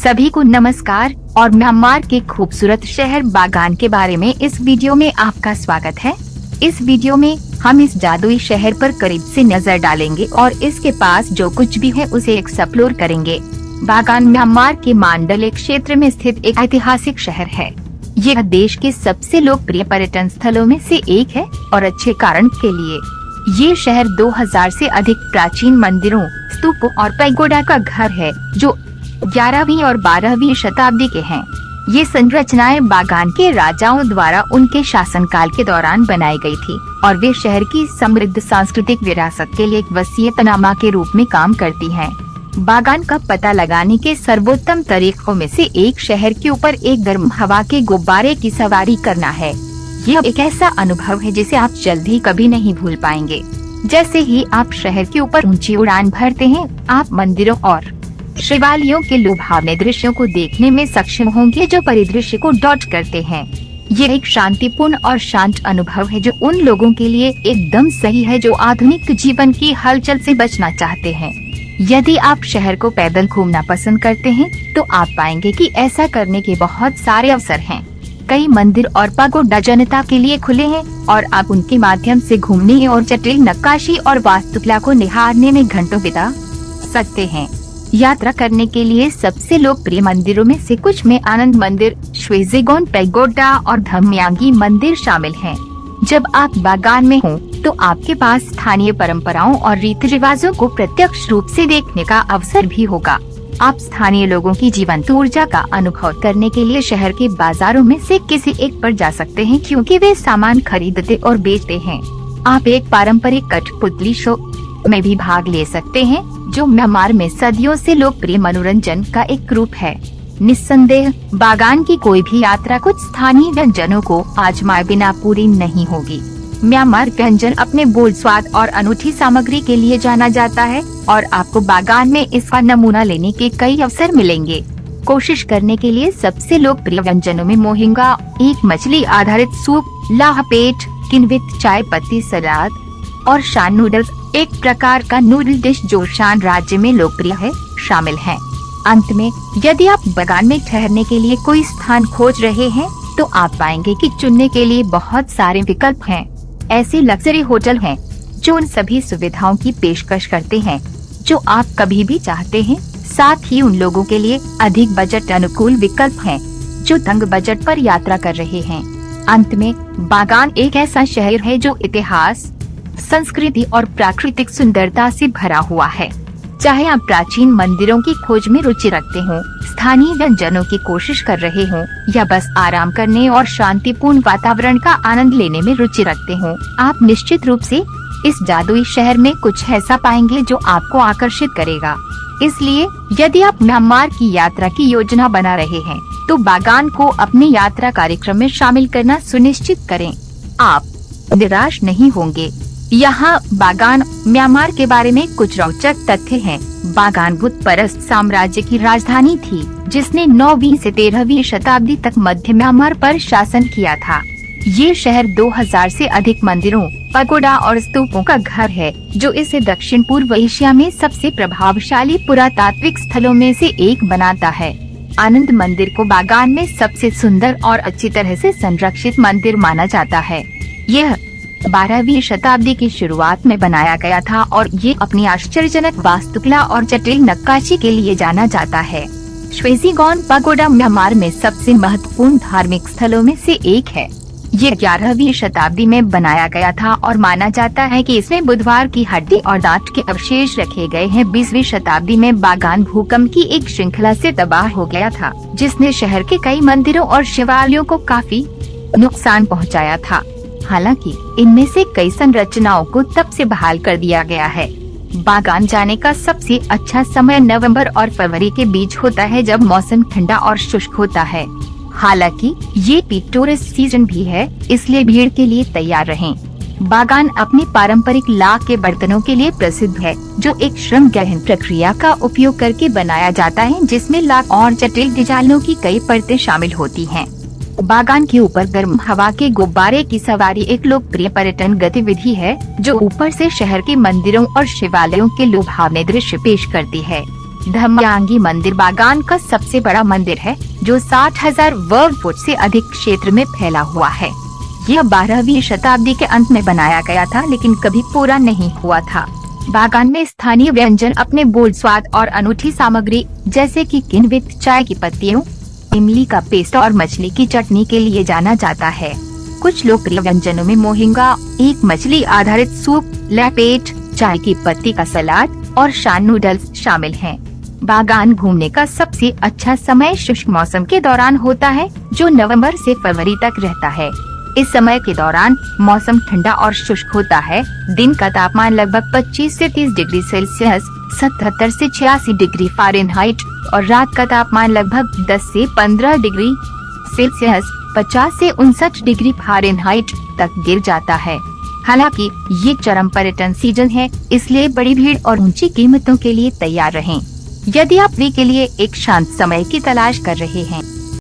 सभी को नमस्कार और म्यांमार के खूबसूरत शहर बागान के बारे में इस वीडियो में आपका स्वागत है। इस वीडियो में हम इस जादुई शहर पर करीब से नजर डालेंगे और इसके पास जो कुछ भी है उसे एक्सप्लोर करेंगे। बागान म्यांमार के मांडले क्षेत्र में स्थित एक ऐतिहासिक शहर है। यह देश के सबसे लोकप्रिय पर्यटन स्थलों में से एक है और अच्छे कारण के लिए। ये शहर 2000 से अधिक प्राचीन मंदिरों, स्तूपों और पैगोडा का घर है जो 11वीं और 12वीं शताब्दी के हैं। ये संरचनाएं बागान के राजाओं द्वारा उनके शासनकाल के दौरान बनाई गई थी और वे शहर की समृद्ध सांस्कृतिक विरासत के लिए एक वसीयतनामा के रूप में काम करती हैं। बागान का पता लगाने के सर्वोत्तम तरीकों में से एक शहर के ऊपर एक गर्म हवा के गुब्बारे की सवारी करना है। यह एक ऐसा अनुभव है जिसे आप जल्दी कभी नहीं भूल पाएंगे। जैसे ही आप शहर के ऊपर ऊंची उड़ान भरते हैं, आप मंदिरों और शिवालयों के लुभावने दृश्यों को देखने में सक्षम होंगे जो परिदृश्य को डॉट करते हैं। ये एक शांतिपूर्ण और शांत अनुभव है जो उन लोगों के लिए एकदम सही है जो आधुनिक जीवन की हलचल से बचना चाहते हैं। यदि आप शहर को पैदल घूमना पसंद करते हैं तो आप पाएंगे कि ऐसा करने के बहुत सारे अवसर हैं। कई मंदिर और पैगोडा जनता के लिए खुले हैं और आप उनके माध्यम से घूमने और जटिल नक्काशी और वास्तुकला को निहारने में घंटों बिता सकते हैं। यात्रा करने के लिए सबसे लोकप्रिय मंदिरों में से कुछ में आनंद मंदिर, श्वेजिगोन पैगोडा और धम्यांगी मंदिर शामिल हैं। जब आप बागान में हों, तो आपके पास स्थानीय परंपराओं और रीति रिवाजों को प्रत्यक्ष रूप से देखने का अवसर भी होगा। आप स्थानीय लोगों की जीवंत ऊर्जा का अनुभव करने के लिए शहर के बाजारों में से किसी एक पर जा सकते हैं क्योंकि वे सामान खरीदते और बेचते हैं। आप एक पारंपरिक कठपुतली शो में भी भाग ले सकते हैं जो म्यांमार में सदियों से लोकप्रिय मनोरंजन का एक रूप है। निस्संदेह बागान की कोई भी यात्रा कुछ स्थानीय व्यंजनों को आजमाए बिना पूरी नहीं होगी। म्यांमार व्यंजन अपने बोल्ड स्वाद और अनूठी सामग्री के लिए जाना जाता है और आपको बागान में इसका नमूना लेने के कई अवसर मिलेंगे। कोशिश करने के लिए सबसे लोकप्रिय व्यंजनों में मोहिंगा, एक मछली आधारित सूप, लाहपेट, किन्वित चाय पत्ती सलाद और शान नूडल्स, एक प्रकार का नूडल डिश जो शान राज्य में लोकप्रिय है, शामिल हैं। अंत में, यदि आप बागान में ठहरने के लिए कोई स्थान खोज रहे हैं, तो आप पाएंगे कि चुनने के लिए बहुत सारे विकल्प हैं। ऐसे लग्जरी होटल हैं जो उन सभी सुविधाओं की पेशकश करते हैं जो आप कभी भी चाहते हैं। साथ ही उन लोगों के लिए अधिक बजट अनुकूल विकल्प हैं जो तंग बजट पर यात्रा कर रहे हैं। अंत में, बागान एक ऐसा शहर है जो इतिहास, संस्कृति और प्राकृतिक सुंदरता से भरा हुआ है। चाहे आप प्राचीन मंदिरों की खोज में रुचि रखते हों, स्थानीय व्यंजनों की कोशिश कर रहे हों या बस आराम करने और शांतिपूर्ण वातावरण का आनंद लेने में रुचि रखते हों, आप निश्चित रूप से इस जादुई शहर में कुछ ऐसा पाएंगे जो आपको आकर्षित करेगा। इसलिए यदि आप म्यांमार की यात्रा की योजना बना रहे हैं, तो बागान को अपने यात्रा कार्यक्रम में शामिल करना सुनिश्चित करें। आप निराश नहीं होंगे। यहाँ बागान म्यांमार के बारे में कुछ रोचक तथ्य हैं। बागान बुत परस्त साम्राज्य की राजधानी थी जिसने 9वीं से 13वीं शताब्दी तक मध्य म्यांमार पर शासन किया था। ये शहर 2000 से अधिक मंदिरों, पैगोडा और स्तूपों का घर है जो इसे दक्षिण पूर्व एशिया में सबसे प्रभावशाली पुरातात्विक स्थलों में से एक बनाता है। आनंद मंदिर को बागान में सबसे सुंदर और अच्छी तरह से संरक्षित मंदिर माना जाता है। यह 12वीं शताब्दी की शुरुआत में बनाया गया था और ये अपनी आश्चर्यजनक वास्तुकला और जटिल नक्काशी के लिए जाना जाता है। श्वेजिगोन पैगोडा म्यांमार में सबसे महत्वपूर्ण धार्मिक स्थलों में से एक है। ये 11वीं शताब्दी में बनाया गया था और माना जाता है कि इसमें बुधवार की हड्डी और दांत के अवशेष रखे गए हैं। 20वीं शताब्दी में बागान भूकंप की एक श्रृंखला से तबाह हो गया था जिसने शहर के कई मंदिरों और शिवालयों को काफी नुकसान पहुँचाया था। हालांकि इनमें से कई संरचनाओं को तब से बहाल कर दिया गया है। बागान जाने का सबसे अच्छा समय नवंबर और फरवरी के बीच होता है जब मौसम ठंडा और शुष्क होता है। हालांकि ये पीक टूरिस्ट सीजन भी है, इसलिए भीड़ के लिए तैयार रहें। बागान अपने पारंपरिक लाख के बर्तनों के लिए प्रसिद्ध है जो एक श्रम गहन प्रक्रिया का उपयोग करके बनाया जाता है जिसमें लाख और जटिल डिजाइनों की कई परतें शामिल होती हैं। बागान के ऊपर गर्म हवा के गुब्बारे की सवारी एक लोकप्रिय पर्यटन गतिविधि है जो ऊपर से शहर के मंदिरों और शिवालयों के लुभावने दृश्य पेश करती है। धम्यांगी मंदिर बागान का सबसे बड़ा मंदिर है, जो 60,000 वर्ग फुट से अधिक क्षेत्र में फैला हुआ है। यह 12वीं शताब्दी के अंत में बनाया गया था, लेकिन कभी पूरा नहीं हुआ था। बागान में स्थानीय व्यंजन अपने बोल्ड स्वाद और अनूठी सामग्री जैसे कि किण्वित चाय की पत्तियों, इमली का पेस्ट और मछली की चटनी के लिए जाना जाता है। कुछ लोकप्रिय व्यंजनों में मोहिंगा, एक मछली आधारित सूप, लैपेट, चाय की पत्ती का सलाद और शान नूडल्स शामिल हैं। बागान घूमने का सबसे अच्छा समय शुष्क मौसम के दौरान होता है, जो नवंबर से फरवरी तक रहता है। इस समय के दौरान मौसम ठंडा और शुष्क होता है। दिन का तापमान लगभग 25 से 30 डिग्री सेल्सियस 77 से 86 डिग्री फ़ारेनहाइट और रात का तापमान लगभग 10 से 15 डिग्री सेल्सियस 50 से 59 डिग्री फ़ारेनहाइट तक गिर जाता है। हालांकि ये चरम पर्यटन सीजन है, इसलिए बड़ी भीड़ और ऊंची कीमतों के लिए तैयार रहें। यदि आप वे के लिए एक शांत समय की तलाश कर रहे हैं